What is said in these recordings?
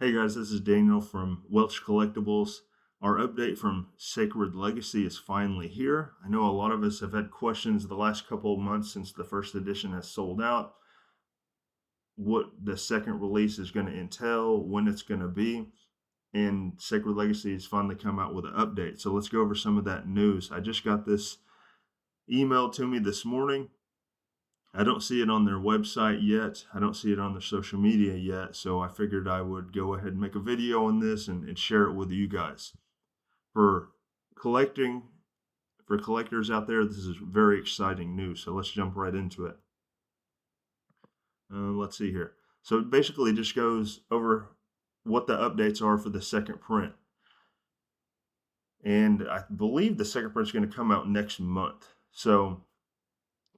Hey guys, this is Daniel from Welch Collectibles. Our update from Sacred Legacy is finally here. I know a lot of us have had questions the last couple of months since the first edition has sold out, what the second release is going to entail, when it's going to be, and Sacred Legacy has finally come out with an update. So let's go over some of that news. I just got this emailed to me this morning. I don't see it on their website yet. I don't see it on their social media yet. So I figured I would go ahead and make a video on this and share it with you guys. For collecting, for collectors out there, this is very exciting news. So let's jump right into it. Let's see here. So it basically just goes over what the updates are for the second print. And I believe the second print is going to come out next month. So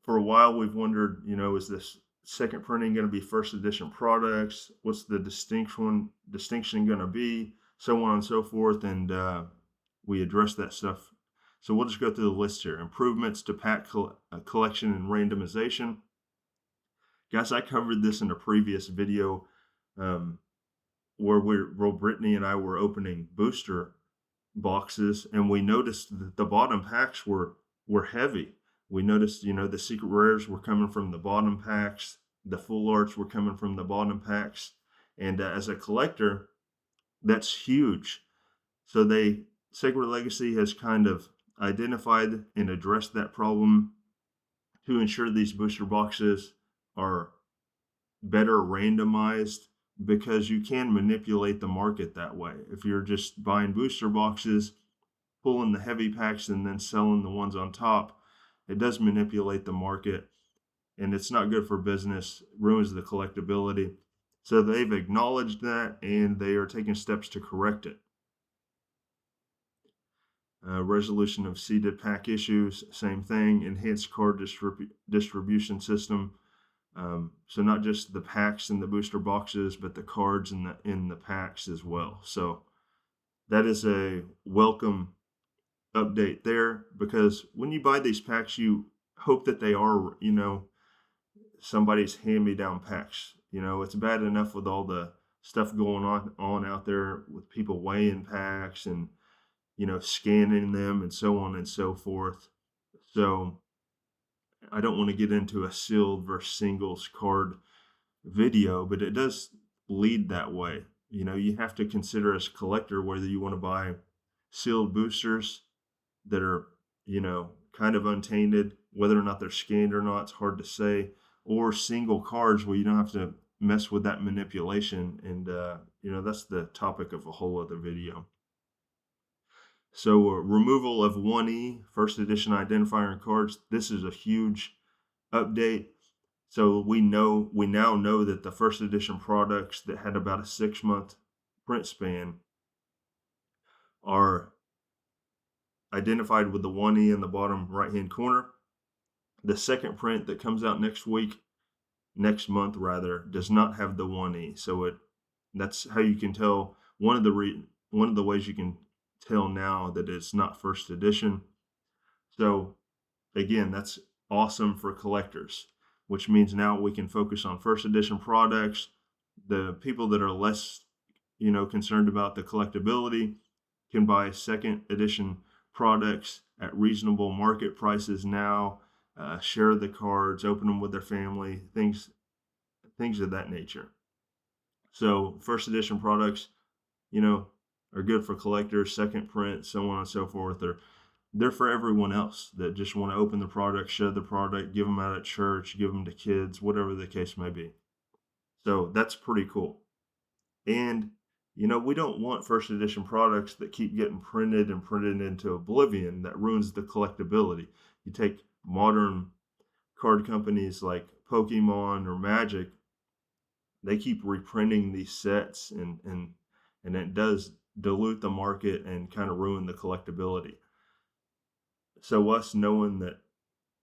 for a while we've wondered, is this second printing going to be first edition products? What's the distinction going to be? So on and so forth. And we address that stuff. So we'll just go through the list here. Improvements to pack collection and randomization. Guys, I covered this in a previous video where Brittany and I were opening booster boxes, and we noticed that the bottom packs were heavy. We noticed, the secret rares were coming from the bottom packs. The full arts were coming from the bottom packs. And as a collector, that's huge. So Sacred Legacy has kind of identified and addressed that problem to ensure these booster boxes are better randomized, because you can manipulate the market that way. If you're just buying booster boxes, pulling the heavy packs and then selling the ones on top, it does manipulate the market, and it's not good for business, ruins the collectability. So they've acknowledged that, and they are taking steps to correct it. Resolution of seeded pack issues, same thing. Enhanced card distribution system. So not just the packs and the booster boxes, but the cards in the packs as well. So that is a welcome update there, because when you buy these packs, you hope that they are, somebody's hand-me-down packs. It's bad enough with all the stuff going on out there with people weighing packs and scanning them and so on and so forth. So I don't want to get into a sealed versus singles card video, but it does lead that way. You have to consider as a collector whether you want to buy sealed boosters that are, kind of untainted, whether or not they're scanned or not, it's hard to say, or single cards where you don't have to mess with that manipulation. And, that's the topic of a whole other video. So removal of 1E, first edition identifier and cards. This is a huge update. So we now know that the first edition products that had about a 6-month print span are identified with the 1E in the bottom right-hand corner. The second print that comes out next month, does not have the 1E. So that's how you can tell. One of the ways you can tell now that it's not first edition. So again, that's awesome for collectors, which means now we can focus on first edition products. The people that are less, concerned about the collectability can buy second edition products at reasonable market prices now, share the cards, open them with their family, things of that nature. So first edition products, are good for collectors. Second print, so on and so forth. They're for everyone else that just want to open the product, share the product, give them out at church, give them to kids, whatever the case may be. So that's pretty cool. And, we don't want first edition products that keep getting printed into oblivion. That ruins the collectability. You take modern card companies like Pokemon or Magic, they keep reprinting these sets, and it does dilute the market and kind of ruin the collectability. So us knowing that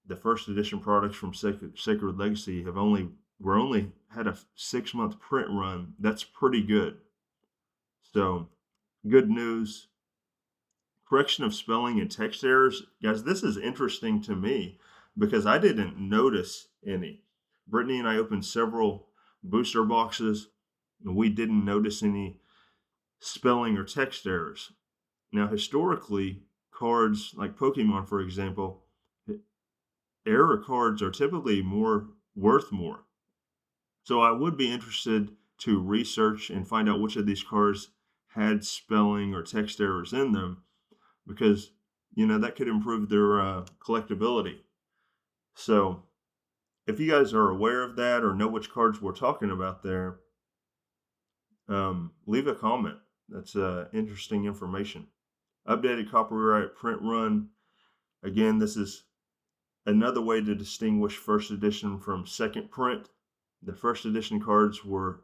the first edition products from Sacred Legacy only had a 6-month print run, that's pretty good. So good news. Correction of spelling and text errors. Guys, this is interesting to me because I didn't notice any. Brittany and I opened several booster boxes, and we didn't notice any spelling or text errors. Now, historically, cards like Pokemon, for example, error cards are typically worth more. So I would be interested to research and find out which of these cards had spelling or text errors in them, because that could improve their collectability. So if you guys are aware of that or know which cards we're talking about there, leave a comment. That's interesting information. Updated copyright print run. Again, this is another way to distinguish first edition from second print. The first edition cards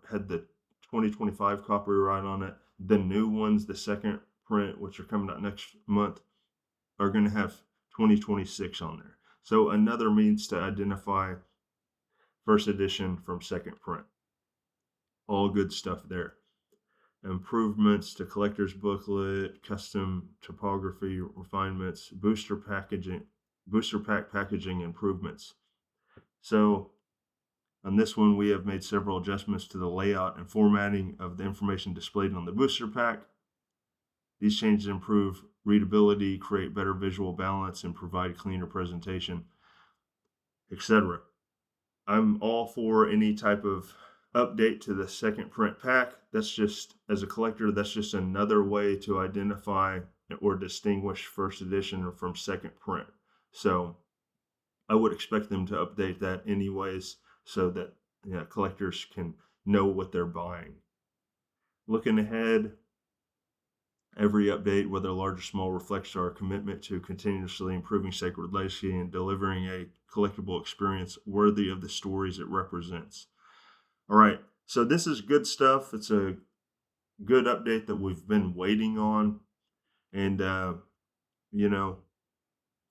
had the 2025 copyright on it. The new ones, the second print, which are coming out next month, are going to have 2026 on there. So another means to identify first edition from second print. All good stuff there. Improvements to collector's booklet, custom typography refinements, booster pack packaging improvements. So on this one, we have made several adjustments to the layout and formatting of the information displayed on the booster pack. These changes improve readability, create better visual balance, and provide cleaner presentation, etc. I'm all for any type of update to the second print pack. That's just, as a collector, that's just another way to identify or distinguish first edition from second print. So I would expect them to update that anyways, so that collectors can know what they're buying. Looking ahead, every update, whether large or small, reflects our commitment to continuously improving Sacred Legacy and delivering a collectible experience worthy of the stories it represents. All right, so this is good stuff. It's a good update that we've been waiting on. And,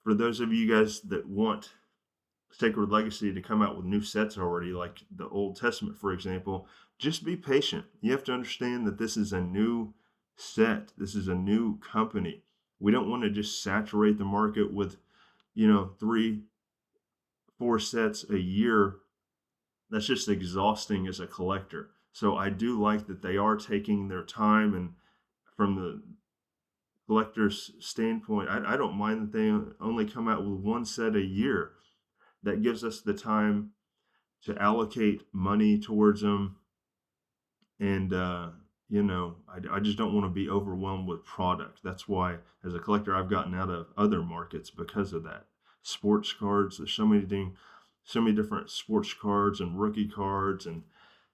for those of you guys that want Sacred Legacy to come out with new sets already, like the Old Testament, for example, just be patient. You have to understand that this is a new set. This is a new company. We don't want to just saturate the market with, 3, 4 sets a year. That's just exhausting as a collector. So I do like that they are taking their time, and from the collector's standpoint, I don't mind that they only come out with one set a year. That gives us the time to allocate money towards them. And, I just don't want to be overwhelmed with product. That's why, as a collector, I've gotten out of other markets because of that. Sports cards, there's so many different sports cards and rookie cards and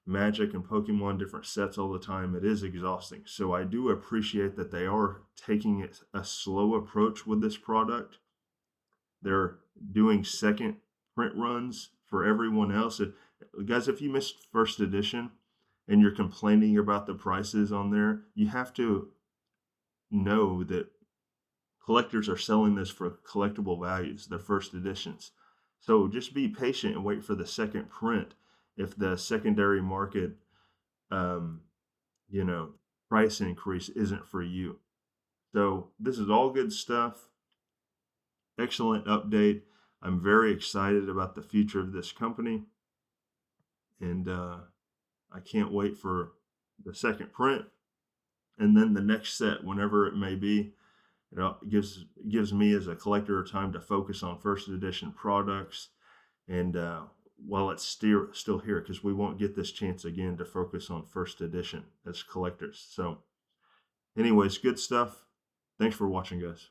Magic and Pokemon different sets all the time. It is exhausting. So I do appreciate that they are taking a slow approach with this product. They're doing second print runs for everyone else. Guys, if you missed first edition and you're complaining about the prices on there, you have to know that collectors are selling this for collectible values, their first editions. So just be patient and wait for the second print if the secondary market, price increase isn't for you. So this is all good stuff. Excellent update. I'm very excited about the future of this company. And I can't wait for the second print and then the next set, whenever it may be. It gives me as a collector time to focus on first edition products, and while it's still here, because we won't get this chance again to focus on first edition as collectors. So anyways, good stuff. Thanks for watching, guys.